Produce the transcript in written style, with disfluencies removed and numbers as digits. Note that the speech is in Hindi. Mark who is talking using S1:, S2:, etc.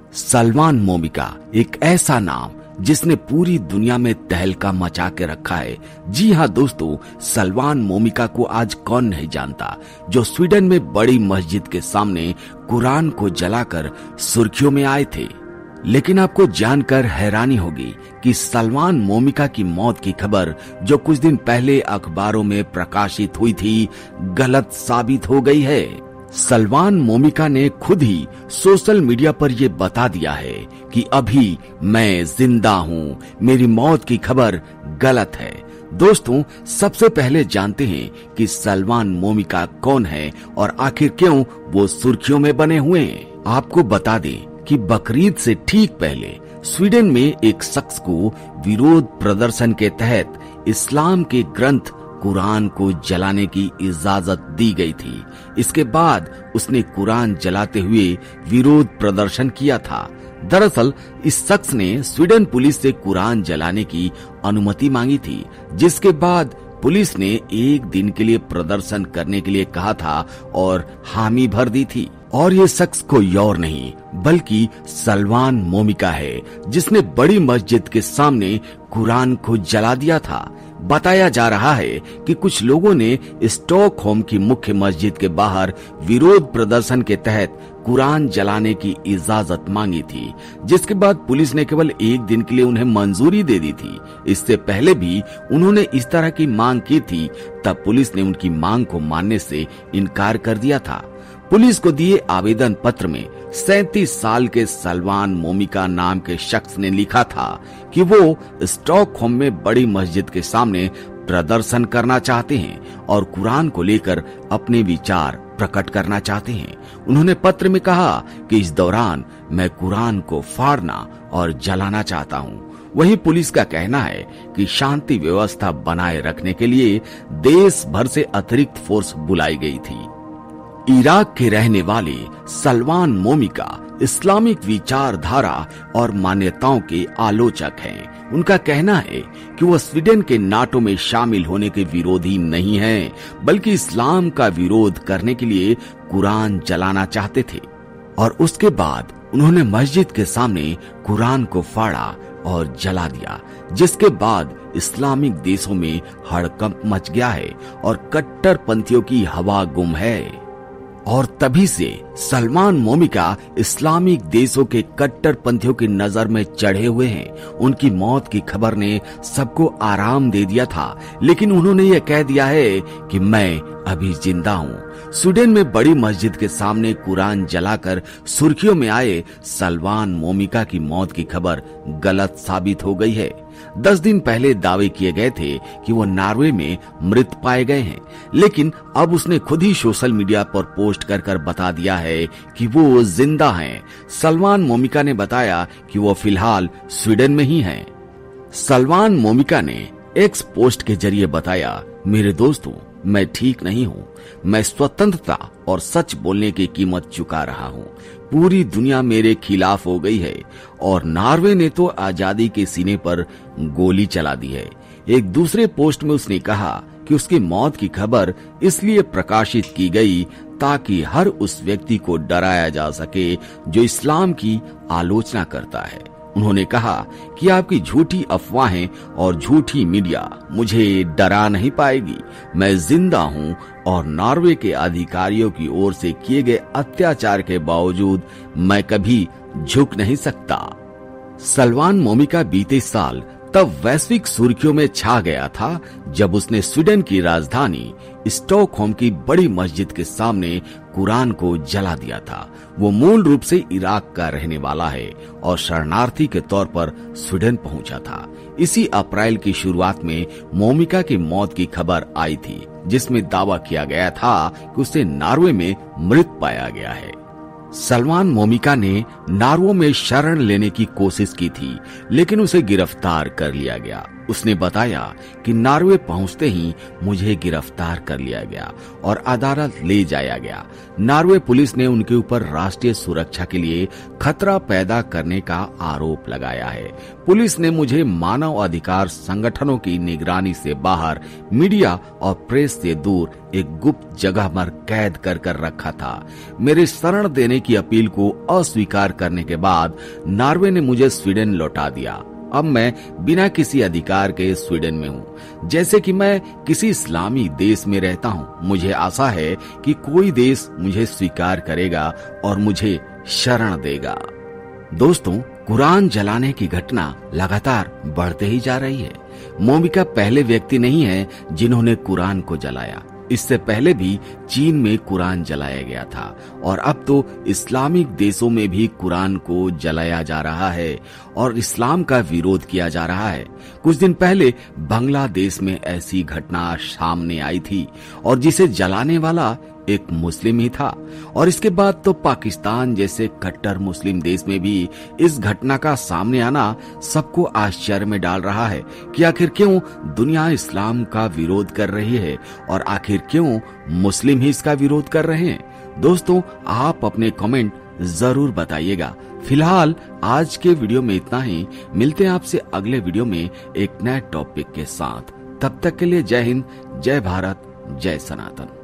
S1: सलमान मोमिका एक ऐसा नाम जिसने पूरी दुनिया में तहलका मचा के रखा है। जी हाँ दोस्तों, सलमान मोमिका को आज कौन नहीं जानता, जो स्वीडन में बड़ी मस्जिद के सामने कुरान को जलाकर सुर्खियों में आए थे। लेकिन आपको जानकर हैरानी होगी कि सलमान मोमिका की मौत की खबर जो कुछ दिन पहले अखबारों में प्रकाशित हुई थी, गलत साबित हो गई है। सलमान मोमिका ने खुद ही सोशल मीडिया पर यह बता दिया है कि अभी मैं जिंदा हूँ, मेरी मौत की खबर गलत है। दोस्तों, सबसे पहले जानते हैं कि सलमान मोमिका कौन है और आखिर क्यों वो सुर्खियों में बने हुए हैं। आपको बता दें कि बकरीद से ठीक पहले स्वीडन में एक शख्स को विरोध प्रदर्शन के तहत इस्लाम के ग्रंथ कुरान को जलाने की इजाजत दी गई थी। इसके बाद उसने कुरान जलाते हुए विरोध प्रदर्शन किया था। दरअसल इस शख्स ने स्वीडन पुलिस से कुरान जलाने की अनुमति मांगी थी, जिसके बाद पुलिस ने एक दिन के लिए प्रदर्शन करने के लिए कहा था और हामी भर दी थी। और ये शख्स कोई और नहीं बल्कि सलमान मोमिका है, जिसने बड़ी मस्जिद के सामने कुरान को जला दिया था। बताया जा रहा है कि कुछ लोगों ने स्टॉकहोम की मुख्य मस्जिद के बाहर विरोध प्रदर्शन के तहत कुरान जलाने की इजाजत मांगी थी, जिसके बाद पुलिस ने केवल एक दिन के लिए उन्हें मंजूरी दे दी थी। इससे पहले भी उन्होंने इस तरह की मांग की थी, तब पुलिस ने उनकी मांग को मानने से इनकार कर दिया था। पुलिस को दिए आवेदन पत्र में 37 साल के सलमान मोमिका नाम के शख्स ने लिखा था कि वो स्टॉकहोम में बड़ी मस्जिद के सामने प्रदर्शन करना चाहते हैं और कुरान को लेकर अपने विचार प्रकट करना चाहते हैं। उन्होंने पत्र में कहा कि इस दौरान मैं कुरान को फाड़ना और जलाना चाहता हूं। वहीं पुलिस का कहना है कि शांति व्यवस्था बनाए रखने के लिए देश भर से अतिरिक्त फोर्स बुलाई गई थी। इराक के रहने वाले सलमान मोमिका इस्लामिक विचारधारा और मान्यताओं के आलोचक हैं। उनका कहना है कि वह स्वीडन के नाटो में शामिल होने के विरोधी नहीं हैं, बल्कि इस्लाम का विरोध करने के लिए कुरान जलाना चाहते थे। और उसके बाद उन्होंने मस्जिद के सामने कुरान को फाड़ा और जला दिया, जिसके बाद इस्लामिक देशों में हड़कंप मच गया है और कट्टरपंथियों की हवा गुम है। और तभी से सलमान मोमिका इस्लामिक देशों के कट्टरपंथियों की नजर में चढ़े हुए हैं। उनकी मौत की खबर ने सबको आराम दे दिया था, लेकिन उन्होंने ये कह दिया है कि मैं अभी जिंदा हूँ। स्वीडन में बड़ी मस्जिद के सामने कुरान जलाकर सुर्खियों में आए सलमान मोमिका की मौत की खबर गलत साबित हो गई है। 10 दिन पहले दावे किए गए थे कि वो नॉर्वे में मृत पाए गए हैं, लेकिन अब उसने खुद ही सोशल मीडिया पर पोस्ट कर बता दिया है कि वो जिंदा हैं। सलमान मोमिका ने बताया कि वो फिलहाल स्वीडन में ही हैं। सलमान मोमिका ने एक्स पोस्ट के जरिए बताया, मेरे दोस्तों, मैं ठीक नहीं हूँ। मैं स्वतंत्रता और सच बोलने की कीमत चुका रहा हूँ। पूरी दुनिया मेरे खिलाफ हो गई है और नॉर्वे ने तो आजादी के सीने पर गोली चला दी है। एक दूसरे पोस्ट में उसने कहा कि उसकी मौत की खबर इसलिए प्रकाशित की गई ताकि हर उस व्यक्ति को डराया जा सके जो इस्लाम की आलोचना करता है। उन्होंने कहा कि आपकी झूठी अफवाहें और झूठी मीडिया मुझे डरा नहीं पाएगी। मैं जिंदा हूं और नॉर्वे के अधिकारियों की ओर से किए गए अत्याचार के बावजूद मैं कभी झुक नहीं सकता। सलमान मोमिका बीते साल तब वैश्विक सुर्खियों में छा गया था जब उसने स्वीडन की राजधानी स्टॉकहोम की बड़ी मस्जिद के सामने कुरान को जला दिया था। वो मूल रूप से इराक का रहने वाला है और शरणार्थी के तौर पर स्वीडन पहुंचा था। इसी अप्रैल की शुरुआत में मोमिका की मौत की खबर आई थी, जिसमें दावा किया गया था कि उसे नॉर्वे में मृत पाया गया है। सलमान मोमिका ने नॉर्वे में शरण लेने की कोशिश की थी, लेकिन उसे गिरफ्तार कर लिया गया। उसने बताया कि नॉर्वे पहुंचते ही मुझे गिरफ्तार कर लिया गया और अदालत ले जाया गया। नॉर्वे पुलिस ने उनके ऊपर राष्ट्रीय सुरक्षा के लिए खतरा पैदा करने का आरोप लगाया है। पुलिस ने मुझे मानव अधिकार संगठनों की निगरानी से बाहर, मीडिया और प्रेस से दूर एक गुप्त जगह पर कैद कर रखा था। मेरे शरण देने की अपील को अस्वीकार करने के बाद नॉर्वे ने मुझे स्वीडन लौटा दिया। अब मैं बिना किसी अधिकार के स्वीडन में हूँ, जैसे कि मैं किसी इस्लामी देश में रहता हूँ। मुझे आशा है कि कोई देश मुझे स्वीकार करेगा और मुझे शरण देगा। दोस्तों, कुरान जलाने की घटना लगातार बढ़ते ही जा रही है। मोमिका पहले व्यक्ति नहीं है जिन्होंने कुरान को जलाया। इससे पहले भी चीन में कुरान जलाया गया था और अब तो इस्लामिक देशों में भी कुरान को जलाया जा रहा है और इस्लाम का विरोध किया जा रहा है। कुछ दिन पहले बांग्लादेश में ऐसी घटना सामने आई थी और जिसे जलाने वाला एक मुस्लिम ही था। और इसके बाद तो पाकिस्तान जैसे कट्टर मुस्लिम देश में भी इस घटना का सामने आना सबको आश्चर्य में डाल रहा है कि आखिर क्यों दुनिया इस्लाम का विरोध कर रही है और आखिर क्यों मुस्लिम ही इसका विरोध कर रहे हैं। दोस्तों, आप अपने कमेंट जरूर बताइएगा। फिलहाल आज के वीडियो में इतना ही। मिलते हैं आपसे अगले वीडियो में एक नए टॉपिक के साथ। तब तक के लिए जय हिंद, जय भारत, जय सनातन।